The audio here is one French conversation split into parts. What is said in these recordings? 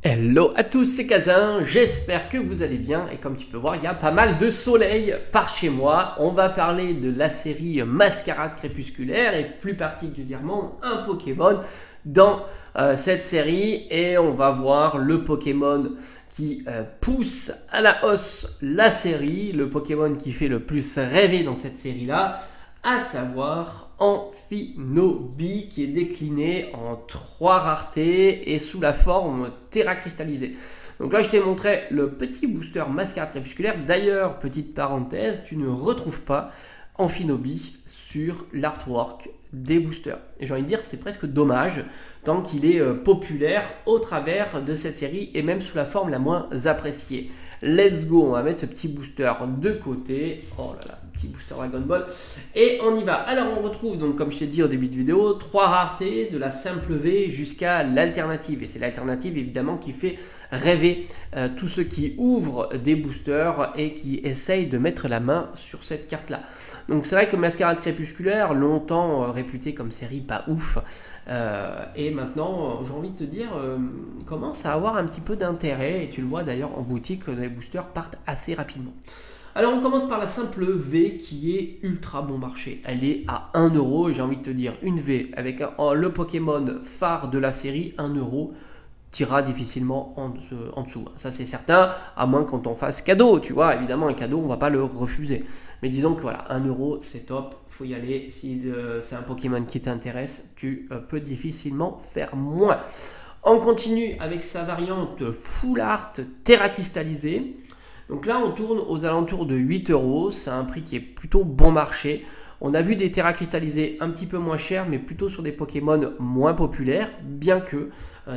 Hello à tous, c'est Kazin, j'espère que vous allez bien et comme tu peux voir, il y a pas mal de soleil par chez moi. On va parler de la série Mascarade Crépusculaire et plus particulièrement un Pokémon dans cette série et on va voir le Pokémon qui pousse à la hausse la série, le Pokémon qui fait le plus rêver dans cette série-là, à savoir Amphinobi qui est décliné en 3 raretés et sous la forme Terra cristallisée. Donc là je t'ai montré le petit booster Mascarade Crépusculaire. D'ailleurs, petite parenthèse, tu ne retrouves pas Amphinobi sur l'artwork des boosters. Et j'ai envie de dire que c'est presque dommage tant qu'il est populaire au travers de cette série et même sous la forme la moins appréciée. Let's go, on va mettre ce petit booster de côté. Oh là là, petit booster Dragon Ball. Et on y va. Alors on retrouve donc, comme je t'ai dit au début de vidéo, 3 raretés de la simple V jusqu'à l'alternative. Et c'est l'alternative évidemment qui fait rêver tous ceux qui ouvrent des boosters et qui essayent de mettre la main sur cette carte-là. Donc c'est vrai que Mascarade Crépusculaire, longtemps réputé comme série pas ouf, et maintenant j'ai envie de te dire commence à avoir un petit peu d'intérêt et tu le vois d'ailleurs en boutique, les boosters partent assez rapidement. Alors on commence par la simple V qui est ultra bon marché, elle est à 1 euro et j'ai envie de te dire une V avec le Pokémon phare de la série, 1 euro tirera difficilement en dessous, ça c'est certain, à moins qu'on t'en fasse cadeau, tu vois, évidemment un cadeau on va pas le refuser, mais disons que voilà, 1 euro c'est top, faut y aller, si c'est un Pokémon qui t'intéresse, tu peux difficilement faire moins. On continue avec sa variante Full Art Terra cristallisée. Donc là on tourne aux alentours de 8 euros, c'est un prix qui est plutôt bon marché. On a vu des Terra cristallisés un petit peu moins chers, mais plutôt sur des Pokémon moins populaires, bien que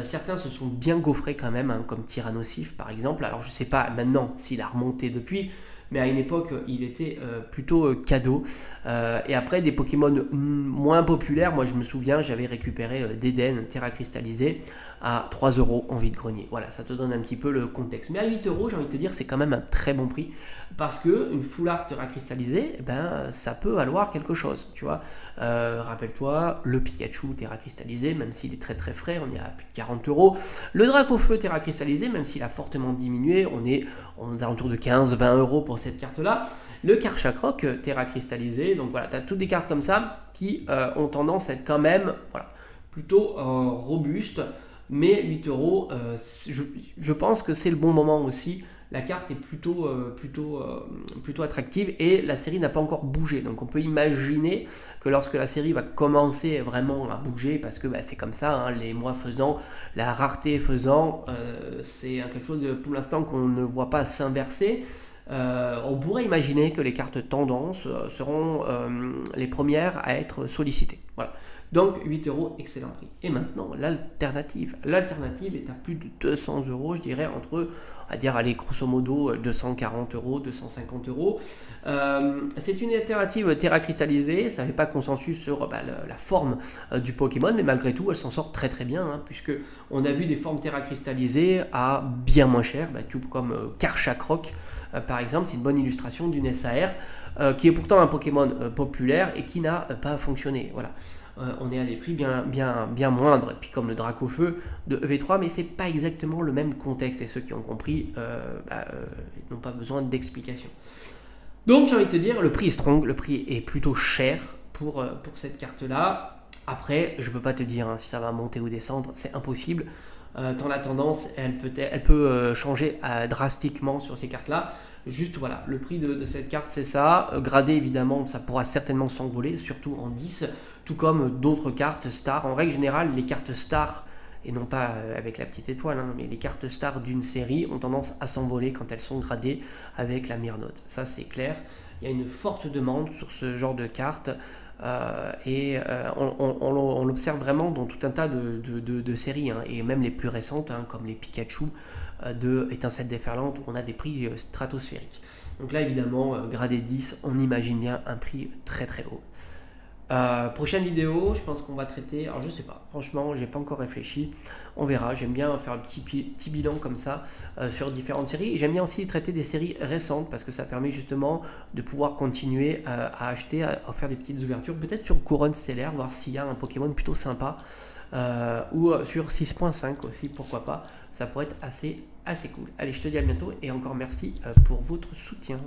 certains se sont bien gaufrés quand même, hein, comme Tyrannosif par exemple. Alors je ne sais pas maintenant s'il a remonté depuis, mais à une époque il était plutôt cadeau. Et après des Pokémon moins populaires, moi je me souviens, j'avais récupéré d'Eden Terra cristallisé à 3 euros en vide-grenier. Voilà, ça te donne un petit peu le contexte. Mais à 8 euros, j'ai envie de te dire, c'est quand même un très bon prix parce que une Full Art Terra cristallisée, eh ben, ça peut valoir quelque chose. Tu vois, rappelle-toi, le Pikachu Terra cristallisé, même s'il est très très frais, on est à plus de 40 euros. Le Dracofeu Terra cristallisé, même s'il a fortement diminué, on est aux alentours de 15-20 euros pour cette carte-là. Le Karchakroc Terra cristallisé, donc voilà, tu as toutes des cartes comme ça qui ont tendance à être quand même voilà, plutôt robustes. Mais 8 euros, je pense que c'est le bon moment aussi. La carte est plutôt attractive et la série n'a pas encore bougé. Donc on peut imaginer que lorsque la série va commencer vraiment à bouger, parce que bah, c'est comme ça, hein, les mois faisant, la rareté faisant, c'est quelque chose pour l'instant qu'on ne voit pas s'inverser. On pourrait imaginer que les cartes tendance seront les premières à être sollicitées. Voilà. Donc 8 euros, excellent prix. Et maintenant, l'alternative. L'alternative est à plus de 200 euros, je dirais, entre, on va dire, allez, grosso modo, 240 euros, 250 euros. C'est une alternative Terra cristallisée, ça ne fait pas consensus sur la forme du Pokémon, mais malgré tout, elle s'en sort très très bien, hein, puisque on a vu des formes Terra cristallisées à bien moins cher, tout comme Karchakroc, par exemple, c'est une bonne illustration d'une SAR, qui est pourtant un Pokémon populaire et qui n'a pas fonctionné. Voilà. On est à des prix bien moindres, et puis comme le Dracofeu de EV3, mais c'est pas exactement le même contexte, et ceux qui ont compris n'ont pas besoin d'explication. Donc j'ai envie de te dire, le prix est strong, le prix est plutôt cher pour cette carte-là. Après, je peux pas te dire si ça va monter ou descendre, c'est impossible. Tant la tendance, elle peut changer drastiquement sur ces cartes-là. Juste voilà, le prix de cette carte c'est ça. Gradé évidemment, ça pourra certainement s'envoler, surtout en 10, tout comme d'autres cartes stars. En règle générale, les cartes stars, et non pas avec la petite étoile, hein, mais les cartes stars d'une série ont tendance à s'envoler quand elles sont gradées avec la Myrnote. Ça c'est clair. Il y a une forte demande sur ce genre de cartes. On l'observe vraiment dans tout un tas de séries, hein, et même les plus récentes, hein, comme les Pikachu de Étincelle déferlante, où on a des prix stratosphériques. Donc là évidemment, gradé 10, on imagine bien un prix très très haut. Prochaine vidéo, je pense qu'on va traiter, alors je sais pas, franchement j'ai pas encore réfléchi, on verra, j'aime bien faire un petit bilan comme ça sur différentes séries, et j'aime bien aussi traiter des séries récentes parce que ça permet justement de pouvoir continuer à acheter, à faire des petites ouvertures, peut-être sur Couronne Stellaire, voir s'il y a un Pokémon plutôt sympa ou sur 6.5 aussi, pourquoi pas, ça pourrait être assez cool. Allez, je te dis à bientôt et encore merci pour votre soutien.